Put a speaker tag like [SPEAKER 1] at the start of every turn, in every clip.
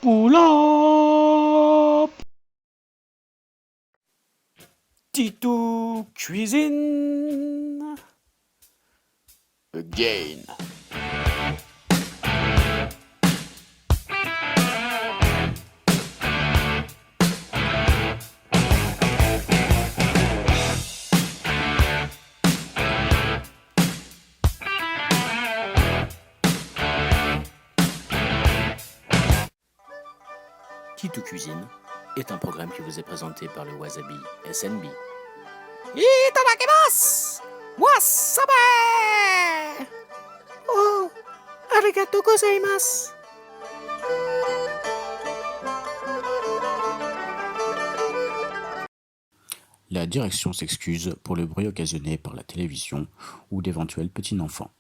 [SPEAKER 1] Pull up Titou Cuisine Again.
[SPEAKER 2] Titou Cuisine est un programme qui vous est présenté par le Wasabi SNB.
[SPEAKER 1] Itadakimasu! Wasabi! Oh, arigatou gozaimasu!
[SPEAKER 2] La direction s'excuse pour le bruit occasionné par la télévision ou d'éventuels petits-enfants.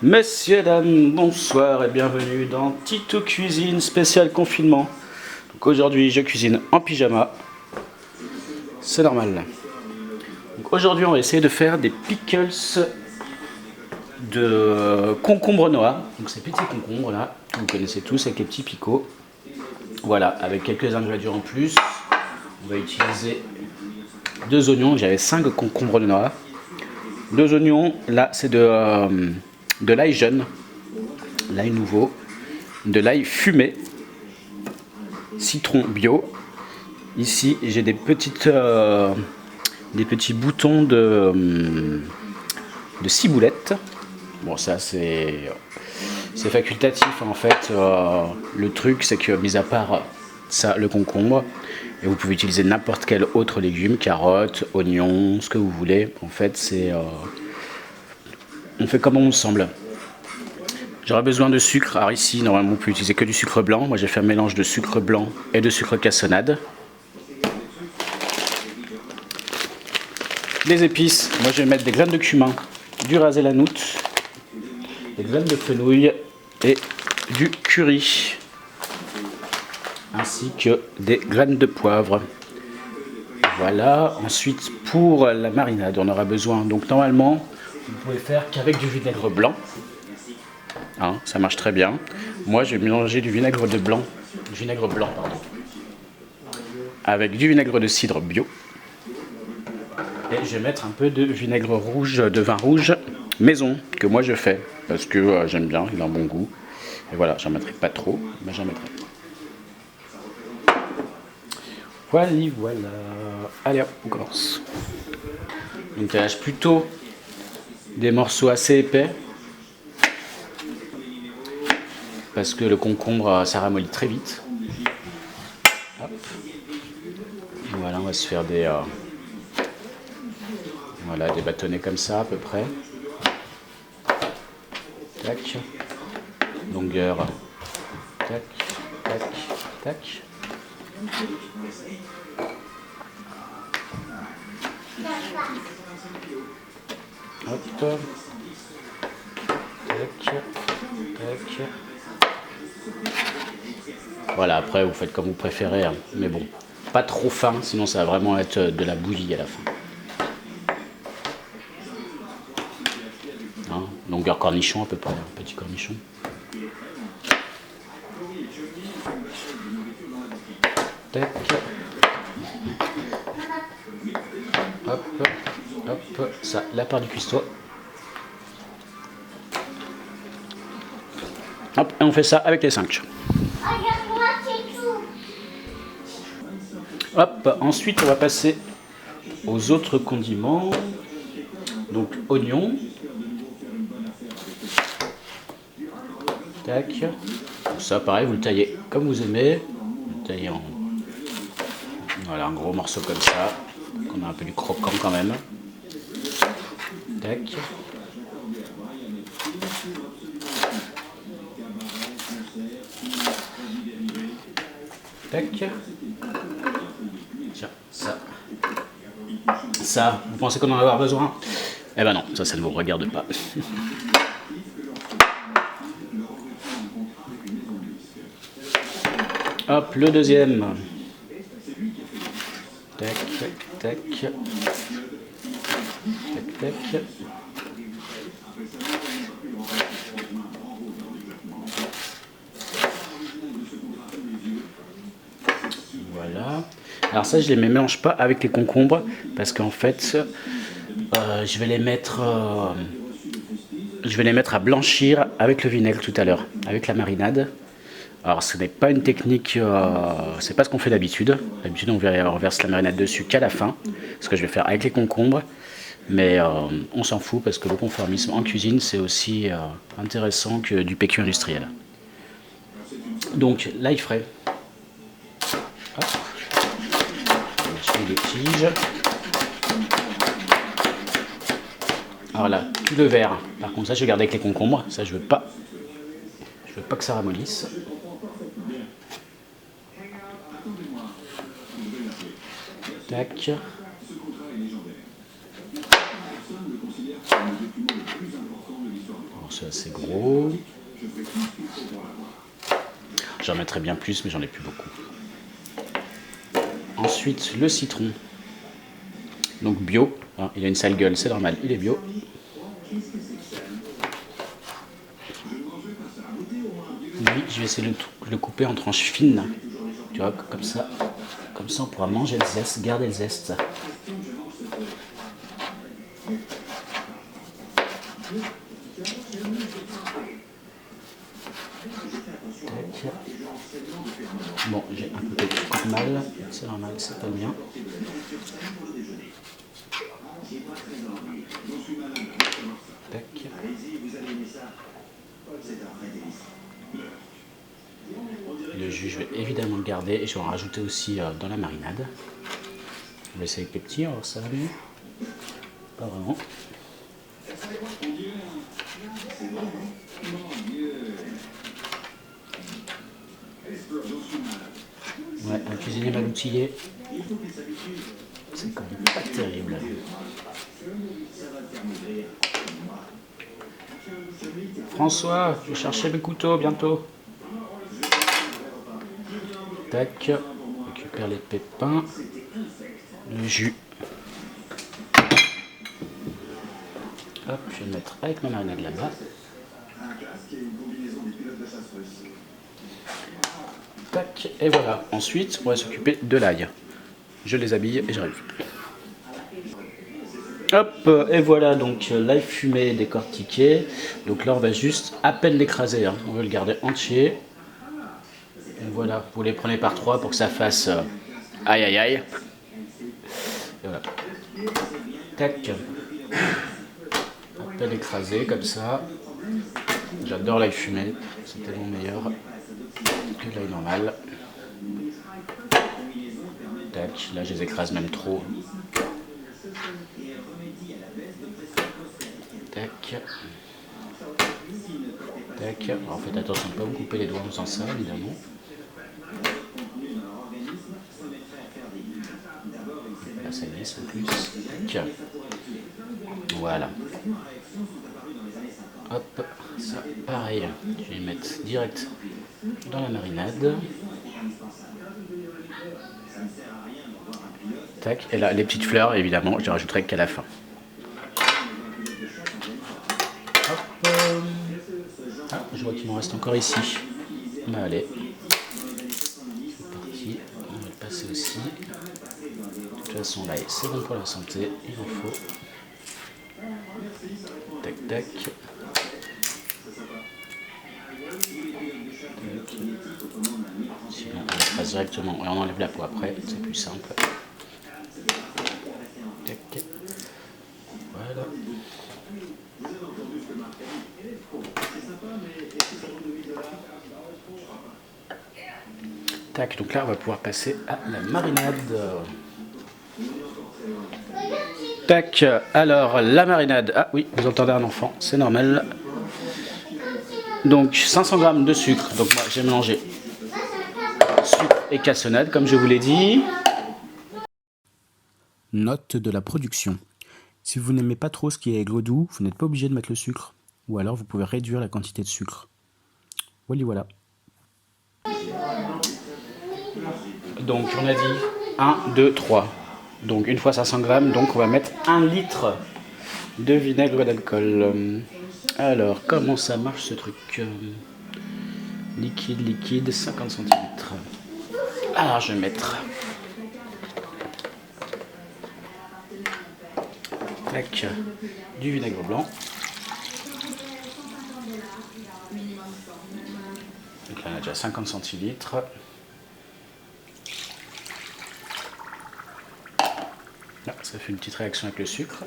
[SPEAKER 1] Messieurs, dames, bonsoir et bienvenue dans Titou Cuisine spécial confinement. Donc aujourd'hui, je cuisine en pyjama. C'est normal. Donc aujourd'hui, on va essayer de faire des pickles de concombre noir. Donc ces petits concombres là, que vous connaissez tous avec les petits picots. Voilà, avec quelques ingrédients en plus. On va utiliser 2 oignons. J'avais 5 concombres noirs. 2 oignons, là c'est de l'ail jaune, l'ail nouveau, de l'ail fumé, citron bio. Ici j'ai des petits boutons de ciboulette. Bon, ça c'est facultatif en fait. Le truc c'est que, mis à part ça, le concombre, et vous pouvez utiliser n'importe quel autre légume, carottes, oignons, ce que vous voulez. En fait c'est on fait comme on semble. J'aurai besoin de sucre. Alors ici, normalement, on peut utiliser que du sucre blanc. Moi, j'ai fait un mélange de sucre blanc et de sucre cassonade. Les épices, moi, je vais mettre des graines de cumin, du ras el hanout, des graines de fenouil et du curry, ainsi que des graines de poivre. Voilà. Ensuite, pour la marinade, on aura besoin. Donc, normalement, vous pouvez faire qu'avec du vinaigre blanc. Hein, ça marche très bien. Moi, je vais mélanger du vinaigre blanc, avec du vinaigre de cidre bio. Et je vais mettre un peu de vinaigre rouge, de vin rouge maison, que moi je fais, parce que j'aime bien, il a un bon goût. Et voilà, j'en mettrai pas trop, mais j'en mettrai. Voilà. Allez hop, on commence. Donc je lâche plutôt des morceaux assez épais, parce que le concombre ça ramollit très vite. Hop. Voilà, on va se faire des bâtonnets comme ça à peu près. Tac. Longueur. Tac, tac, tac. Hop. Tac, tac. Voilà, après vous faites comme vous préférez, hein. Mais bon, pas trop fin, sinon ça va vraiment être de la bouillie à la fin. Hein, longueur cornichon à peu près, un petit cornichon. Tac. Hop, hop, ça, la part du cuistot. Hop, et on fait ça avec les 5. Hop, ensuite on va passer aux autres condiments. Donc oignon. Tac. Ça pareil, vous le taillez comme vous aimez. Vous le taillez en voilà, un gros morceau comme ça. Qu'on a un peu du croquant quand même. Tac. Tac. Tiens, ça. Ça, vous pensez qu'on en va avoir besoin? Eh ben non, ça ne vous regarde pas. Hop, le deuxième. Tac, tac. Tac, tac. Voilà. Alors ça, je les mélange pas avec les concombres parce qu'en fait, je vais les mettre à blanchir avec le vinaigre tout à l'heure, avec la marinade. Alors ce n'est pas une technique, c'est pas ce qu'on fait d'habitude. D'habitude on verse la marinade dessus qu'à la fin, ce que je vais faire avec les concombres. Mais on s'en fout parce que le conformisme en cuisine c'est aussi intéressant que du PQ industriel. Donc l'ail frais. Hop. Les tiges. Alors là, tout le vert. Par contre ça je vais garder avec les concombres, ça je veux pas que ça ramollisse. Tac. Alors c'est assez gros. J'en mettrais bien plus, mais j'en ai plus beaucoup. Ensuite, le citron. Donc bio. Hein, il a une sale gueule, c'est normal, il est bio. Lui, je vais essayer de le couper en tranches fines. Tu vois, comme ça. Comme ça, on pourra manger le zeste, garder le zeste. Bon, j'ai un peu de mal, c'est normal, c'est pas bien. Tac. Le jus, je vais évidemment le garder et je vais en rajouter aussi dans la marinade. On va essayer avec les petits, alors ça va mieux. Pas vraiment. Ouais, un cuisinier mal outillé, c'est quand même pas terrible. François, je vais chercher le couteau bientôt. Tac, on récupère les pépins, le jus. Hop, je vais le mettre avec ma marinade là-bas. Tac, et voilà. Ensuite, on va s'occuper de l'ail. Je les habille et j'arrive. Hop, et voilà donc l'ail fumé décortiqué. Donc là, on va juste à peine l'écraser. Hein. On veut le garder entier. Et voilà, vous les prenez par 3 pour que ça fasse aïe aïe aïe. Et voilà. Tac. À peine écrasé comme ça. J'adore l'ail fumé, c'est tellement meilleur que l'ail normal. Tac, là je les écrase même trop. Tac. Tac. Alors faites attention de ne pas vous couper les doigts en faisant ça, évidemment. Là ça glisse en plus. Tac. Voilà. Hop, ça pareil, je vais les mettre direct dans la marinade. Tac, et là les petites fleurs évidemment, je les rajouterai qu'à la fin. Hop. Ah, je vois qu'il m'en reste encore ici. Bah allez, c'est parti, on va le passer aussi. De toute façon là c'est bon pour la santé, il en faut. Tac tac. Sinon on passe directement et on enlève la peau après, c'est plus simple. Tac. Voilà. Tac, donc là on va pouvoir passer à la marinade. Tac, alors la marinade. Ah oui, vous entendez un enfant, c'est normal. Donc 500 g de sucre, donc moi j'ai mélangé sucre et cassonade comme je vous l'ai dit.
[SPEAKER 2] Note de la production. Si vous n'aimez pas trop ce qui est aigre doux, vous n'êtes pas obligé de mettre le sucre. Ou alors vous pouvez réduire la quantité de sucre. Voilà.
[SPEAKER 1] Donc on a dit 1, 2, 3. Donc une fois 500 g, donc on va mettre 1 litre de vinaigre d'alcool. Alors comment ça marche ce truc? Liquide, 50 centilitres. Alors je vais mettre Tac, du vinaigre blanc. Donc là on a déjà 50 centilitres. Là, ça fait une petite réaction avec le sucre.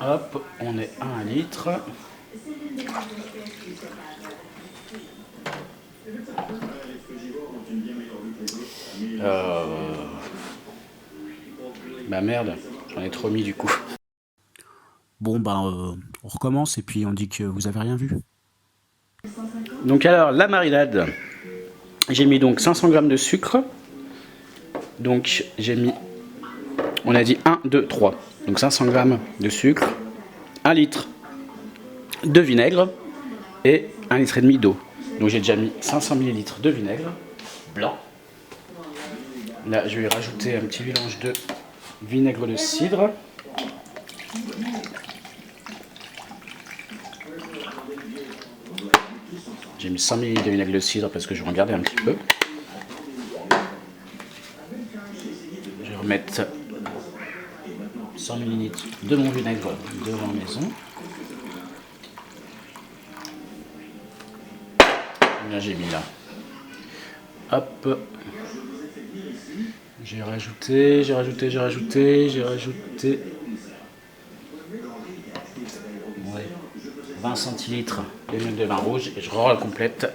[SPEAKER 1] Hop, on est à 1 litre. Bah merde, j'en ai trop mis du coup.
[SPEAKER 2] Bon, on recommence et puis on dit que vous avez rien vu.
[SPEAKER 1] Donc alors, la marinade, j'ai mis donc 500 g de sucre. Donc j'ai mis, on a dit 1, 2, 3. Donc 500 g de sucre, 1 litre de vinaigre et 1,5 litre d'eau. Donc j'ai déjà mis 500 ml de vinaigre blanc. Là, je vais rajouter un petit mélange de vinaigre de cidre. J'ai mis 100 ml de vinaigre de cidre parce que je vais en garder un petit peu. Je vais remettre 100 ml de mon vinaigre de la maison. Là, j'ai mis là. Hop. J'ai rajouté. 20 centilitres de vinaigre de vin rouge et je complète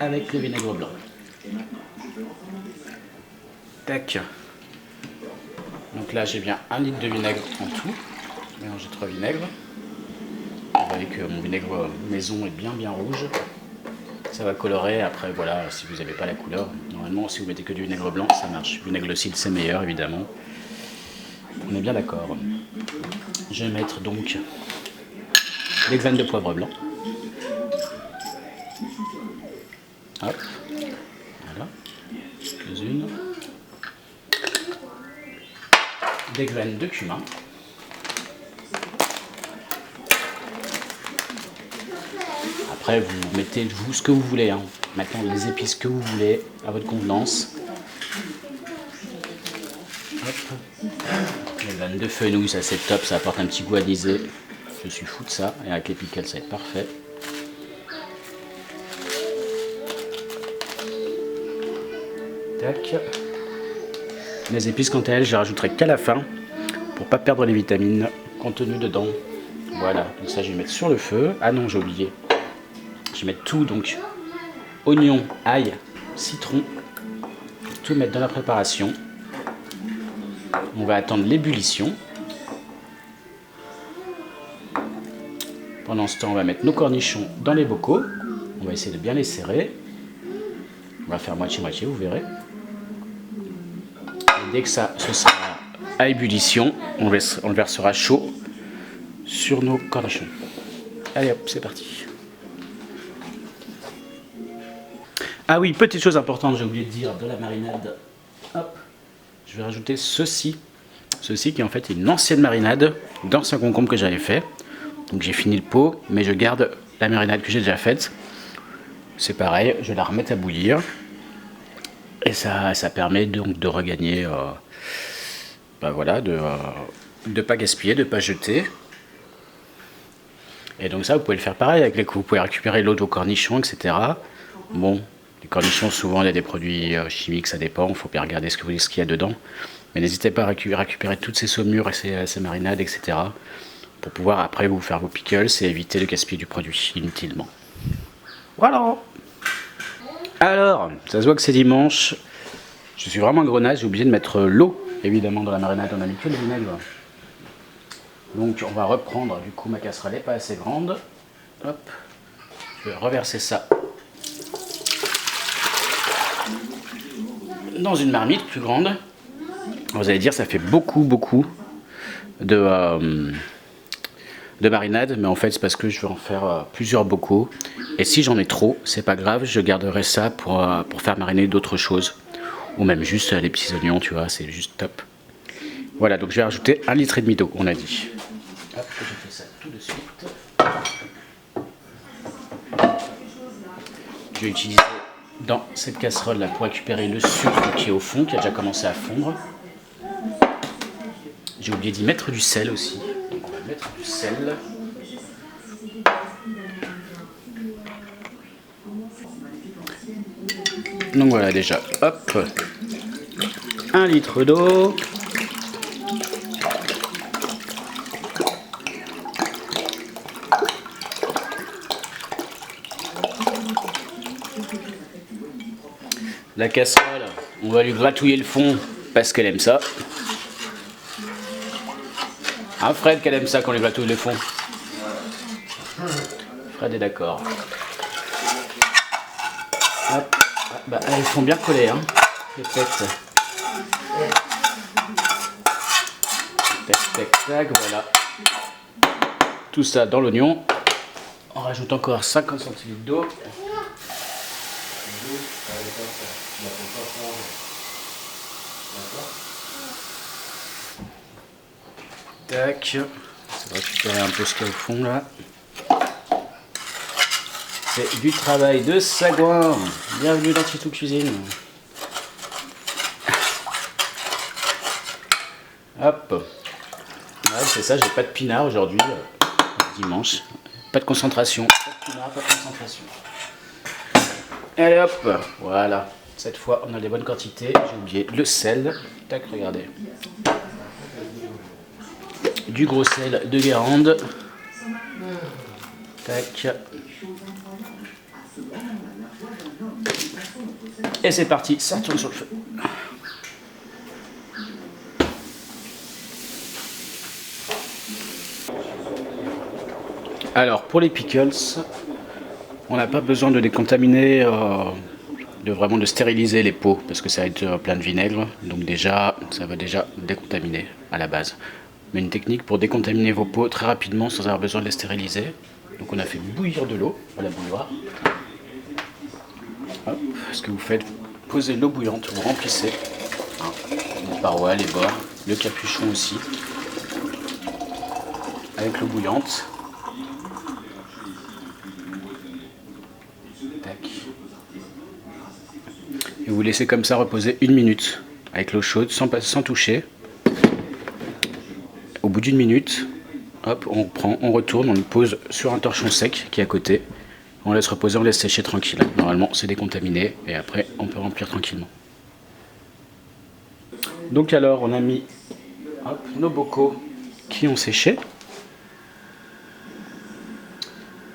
[SPEAKER 1] avec le vinaigre blanc. Tac. Donc là j'ai bien 1 litre de vinaigre en tout. Je mélange 3 vinaigres. Vous voyez que mon vinaigre maison est bien rouge. Ça va colorer. Après voilà, si vous n'avez pas la couleur, normalement si vous mettez que du vinaigre blanc ça marche. Vinaigre de cidre c'est meilleur évidemment. On est bien d'accord. Je vais mettre donc des graines de poivre blanc. Hop, voilà, quelques-unes. Des graines de cumin. Après, vous mettez vous ce que vous voulez. Hein. Maintenant, les épices que vous voulez, à votre convenance. Hop. Les graines de fenouil, ça c'est top, ça apporte un petit goût anisé. Je suis fou de ça. Et avec les pickles, ça va être parfait. Tac. Les épices, quant à elles, je les rajouterai qu'à la fin pour pas perdre les vitamines contenues dedans. Voilà, donc ça je vais mettre sur le feu. Ah non, j'ai oublié. Je vais mettre tout, donc oignon, ail, citron. Je vais tout mettre dans la préparation. On va attendre l'ébullition. Pendant ce temps, on va mettre nos cornichons dans les bocaux. On va essayer de bien les serrer. On va faire moitié-moitié, vous verrez. Et dès que ça ce sera à ébullition, on le versera chaud sur nos cornichons. Allez hop, c'est parti. Ah oui, petite chose importante, j'ai oublié de dire de la marinade. Hop, je vais rajouter ceci. Ceci qui en fait est une ancienne marinade d'ancien concombre que j'avais fait. Donc j'ai fini le pot, mais je garde la marinade que j'ai déjà faite. C'est pareil, je vais la remettre à bouillir. Et ça permet donc de regagner, voilà, de ne pas gaspiller, de ne pas jeter. Et donc ça, vous pouvez le faire pareil, avec vous pouvez récupérer l'eau de vos cornichons, etc. Bon, les cornichons, souvent, il y a des produits chimiques, ça dépend, il faut bien regarder ce qu'il y a dedans. Mais n'hésitez pas à récupérer toutes ces saumures et ces marinades, etc. pour pouvoir après vous faire vos pickles et éviter de gaspiller du produit inutilement. Voilà. Alors, ça se voit que c'est dimanche. Je suis vraiment grenasse, j'ai oublié de mettre l'eau, évidemment, dans la marinade. On a mis que le vinaigre. Donc, on va reprendre, du coup, ma casserole n'est pas assez grande. Hop, je vais reverser ça dans une marmite plus grande. Vous allez dire, ça fait beaucoup de marinade, mais en fait c'est parce que je vais en faire plusieurs bocaux, et si j'en ai trop, c'est pas grave, je garderai ça pour faire mariner d'autres choses, ou même juste les petits oignons, tu vois, c'est juste top. Voilà, donc je vais rajouter 1,5 litre d'eau, on a dit. Hop, je fais ça tout de suite. Je vais utiliser dans cette casserole là pour récupérer le sucre qui est au fond, qui a déjà commencé à fondre. J'ai oublié d'y mettre du sel aussi. Donc on va mettre du sel. Donc voilà déjà, hop, 1 litre d'eau. La casserole, on va lui gratouiller le fond parce qu'elle aime ça. Hein Fred, qu'elle aime ça qu'on lui gratouille le fond. Fred est d'accord. Hop. Ah, bah, elles sont bien collées, hein, les têtes. Tac, tac, tac, voilà. Tout ça dans l'oignon. On rajoute encore 50 centilitres d'eau. Tac. Ça va récupérer un peu ce qu'il y a au fond là. C'est du travail de sagouin. Bienvenue dans Titou Cuisine. Hop. Ouais, c'est ça, j'ai pas de pinard aujourd'hui. Dimanche. Pas de concentration. Pas de pinard, pas de concentration. Allez hop. Voilà. Cette fois, on a les bonnes quantités. J'ai oublié le sel. Tac, regardez. Du gros sel de Guérande. Tac. Et c'est parti, ça tourne sur le feu. Alors pour les pickles, on n'a pas besoin de décontaminer, de stériliser les pots parce que ça va être plein de vinaigre, donc déjà ça va déjà décontaminer à la base. Mais une technique pour décontaminer vos pots très rapidement sans avoir besoin de les stériliser. Donc on a fait bouillir de l'eau à la bouilloire. Hop, ce que vous faites, posez l'eau bouillante, vous remplissez les parois, les bords, le capuchon aussi, avec l'eau bouillante. Tac. Et vous laissez comme ça reposer 1 minute avec l'eau chaude sans toucher. Au bout d'1 minute, hop, on prend, on retourne, on le pose sur un torchon sec qui est à côté. On laisse reposer, on laisse sécher tranquille. Normalement, c'est décontaminé et après, on peut remplir tranquillement. Donc alors, on a mis hop, nos bocaux qui ont séché.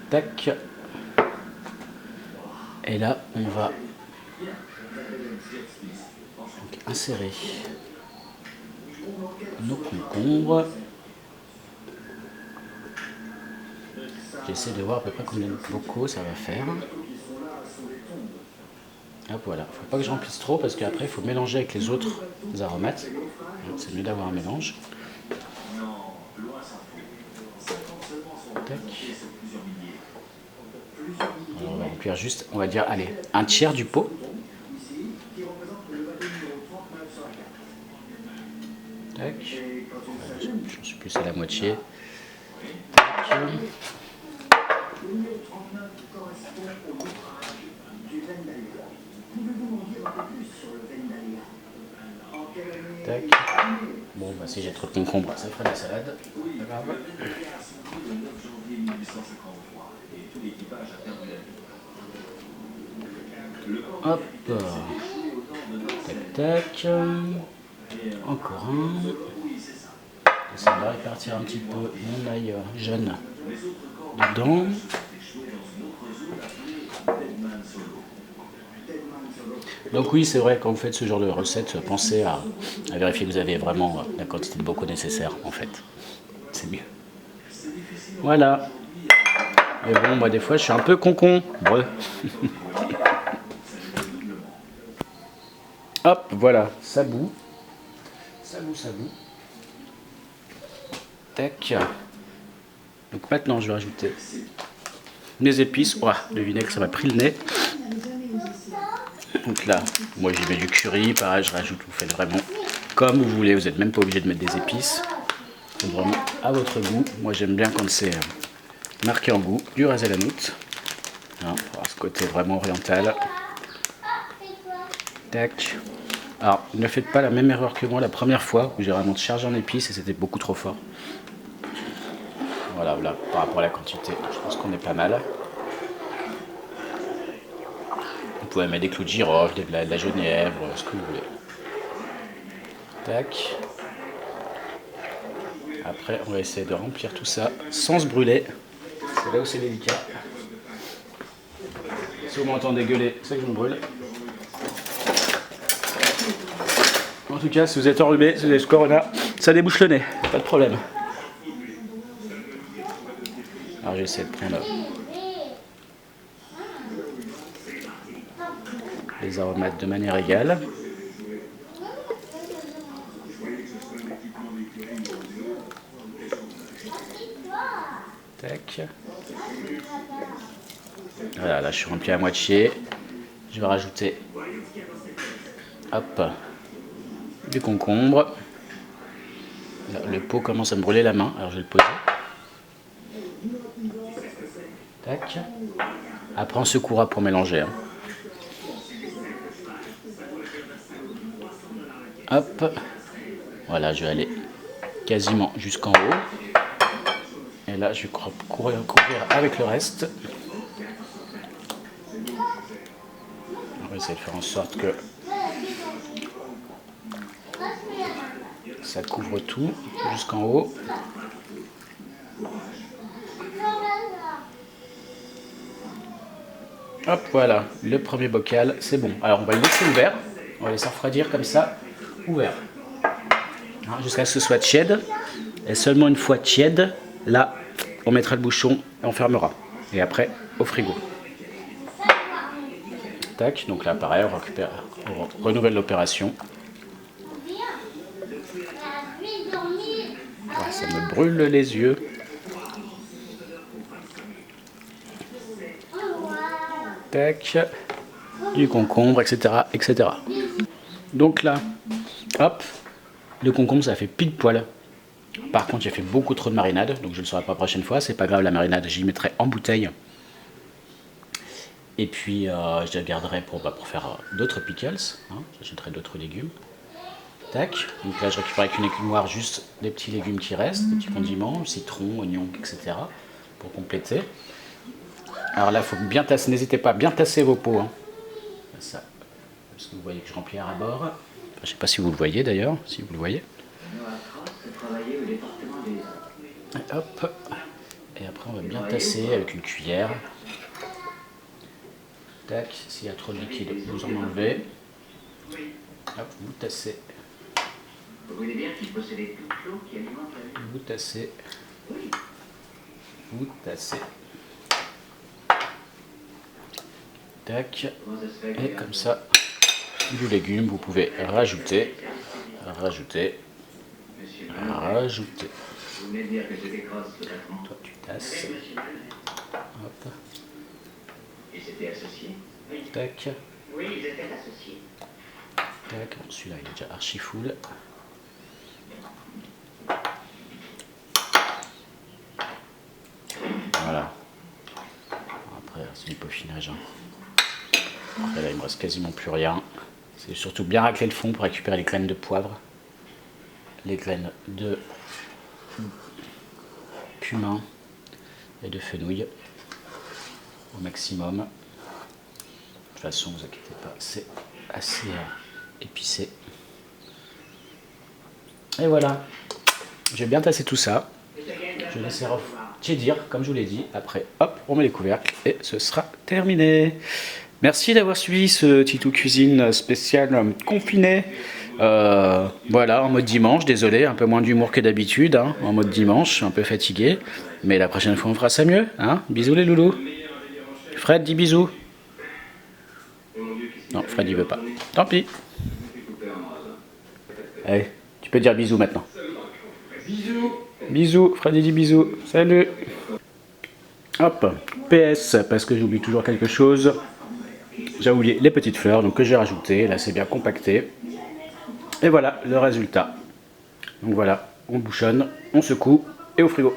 [SPEAKER 1] Tac. Et là, on va donc insérer nos concombres. J'essaie de voir à peu près combien de bocaux ça va faire. Hop, voilà. Faut pas que je remplisse trop parce qu'après il faut mélanger avec les autres aromates. C'est mieux d'avoir un mélange. Tac. Alors, on va remplir juste, on va dire, allez, 1/3 du pot. Tac. J'en suis plus à la moitié. Tac. Tac. Bon, bah si j'ai trop de concombres, ça fera de la salade. Hop. Tac, tac. Encore un. Ça va répartir un petit peu mon ail jaune dedans. Donc oui, c'est vrai, quand vous faites ce genre de recette, pensez à vérifier que vous avez vraiment la quantité de bocaux nécessaire, en fait. C'est mieux. Voilà. Mais bon, moi des fois, je suis un peu concombre. Hop, voilà, ça bout. Ça bout, ça bout. Tac. Donc maintenant, je vais rajouter mes épices. Oh, le vinaigre, ça m'a pris le nez. Donc là, moi j'y mets du curry, pareil, je rajoute, vous faites vraiment comme vous voulez, vous n'êtes même pas obligé de mettre des épices. C'est vraiment à votre goût. Moi j'aime bien quand c'est marqué en goût, du ras el hanout. Hein, pour avoir ce côté vraiment oriental. Tac. Alors, ne faites pas la même erreur que moi la première fois où j'ai vraiment chargé en épices et c'était beaucoup trop fort. Voilà, voilà, par rapport à la quantité, je pense qu'on est pas mal. Vous pouvez mettre des clous de girofle, de la genièvre, ce que vous voulez. Tac. Après, on va essayer de remplir tout ça sans se brûler. C'est là où c'est délicat. Si vous m'entendez gueuler, c'est que je me brûle. En tout cas, si vous êtes enrhumé, si vous avez ce corona, ça débouche le nez, pas de problème. Alors j'essaie de prendre les aromates de manière égale. Tac. Voilà, là je suis rempli à moitié. Je vais rajouter, hop, du concombre. Là, le pot commence à me brûler la main, alors je vais le poser. Tac. Après on secouera pour mélanger. Hein. Hop. Voilà, je vais aller quasiment jusqu'en haut. Et là, je vais couvrir avec le reste. On va essayer de faire en sorte que ça couvre tout jusqu'en haut. Hop, voilà, le premier bocal, c'est bon. Alors, on va le laisser ouvert. On va laisser refroidir comme ça, ouvert. Hein, jusqu'à ce que ce soit tiède. Et seulement une fois tiède, là, on mettra le bouchon et on fermera. Et après, au frigo. Tac, donc là, pareil, on renouvelle l'opération. Ouais, ça me brûle les yeux. Tac, du concombre, etc., etc. Donc là, hop, le concombre, ça fait pile poil. Par contre, j'ai fait beaucoup trop de marinade, donc je ne le saurai pas la prochaine fois. C'est pas grave, la marinade, j'y mettrai en bouteille. Et puis, je la garderai pour faire d'autres pickles. Hein. J'achèterai d'autres légumes. Tac. Donc là, je récupère avec une écumoire juste des petits légumes qui restent, des petits condiments, citron, oignons, etc. pour compléter. Alors là, il faut bien tasser. N'hésitez pas à bien tasser vos pots. Hein. Ça, parce que vous voyez que je remplis à bord. Enfin, je ne sais pas si vous le voyez d'ailleurs, si vous le voyez. Et hop. Et après, on va bien tasser avec une cuillère. Tac. S'il y a trop de liquide, vous en enlevez. Hop, vous tassez. Vous tassez. Vous tassez. Tac. Et comme ça, du légume, vous pouvez rajouter. Rajouter. Rajouter. Toi, tu tasses. Hop. Tac. Tac. Bon, celui-là, il est déjà archi full. Voilà. Après, c'est du peaufinage. Hein. Après, là, il me reste quasiment plus rien. C'est surtout bien racler le fond pour récupérer les graines de poivre, les graines de cumin et de fenouil au maximum. De toute façon, ne vous inquiétez pas, c'est assez épicé. Et voilà. Je vais bien tasser tout ça. Je laisse tiédir, comme je vous l'ai dit. Après, hop, on met les couvercles et ce sera terminé. Merci d'avoir suivi ce Titou Cuisine spécial confiné. Voilà, en mode dimanche. Désolé, un peu moins d'humour que d'habitude. Hein, en mode dimanche, un peu fatigué. Mais la prochaine fois, on fera ça mieux. Hein. Bisous les loulous. Fred, dis bisous. Non, Fred, il veut pas. Tant pis. Allez, tu peux dire bisous maintenant. Bisous. Bisous, Freddy dit bisous. Salut. Hop, PS, parce que j'oublie toujours quelque chose. J'ai oublié les petites fleurs, donc que j'ai rajoutées. Là, c'est bien compacté. Et voilà le résultat. Donc voilà, on bouchonne, on secoue et au frigo.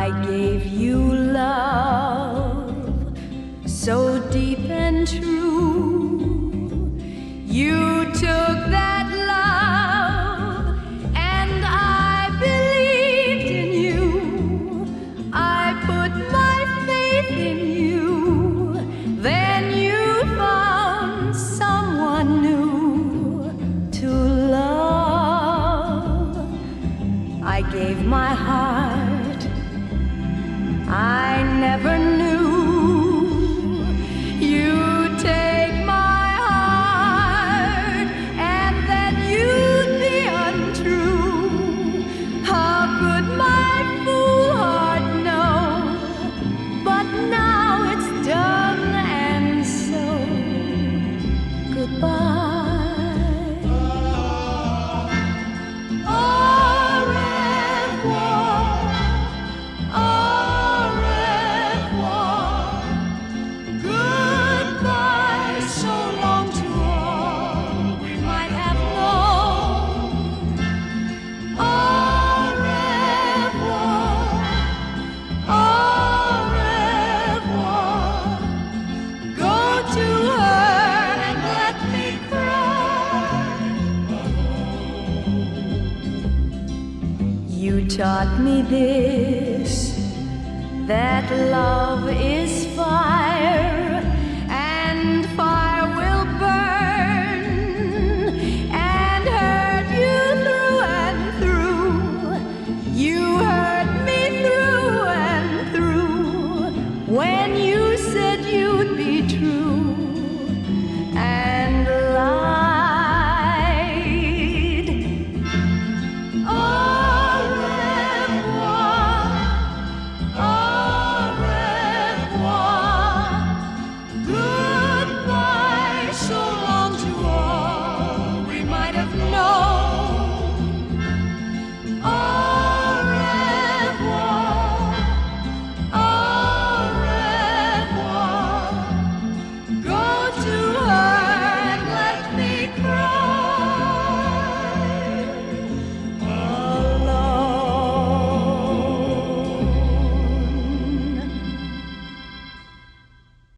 [SPEAKER 3] I gave you love so deep and true. You took that love and I believed in you. I put my faith in you. Then you found someone new to love. I gave my heart, I never knew you'd take my heart and that you'd be untrue. How could my fool heart know? But now it's done and so goodbye. Au revoir, au revoir. Goodbye, so long to all we might have known. Au revoir, au revoir. Go to her and let me cry. You taught me this, that love is fine.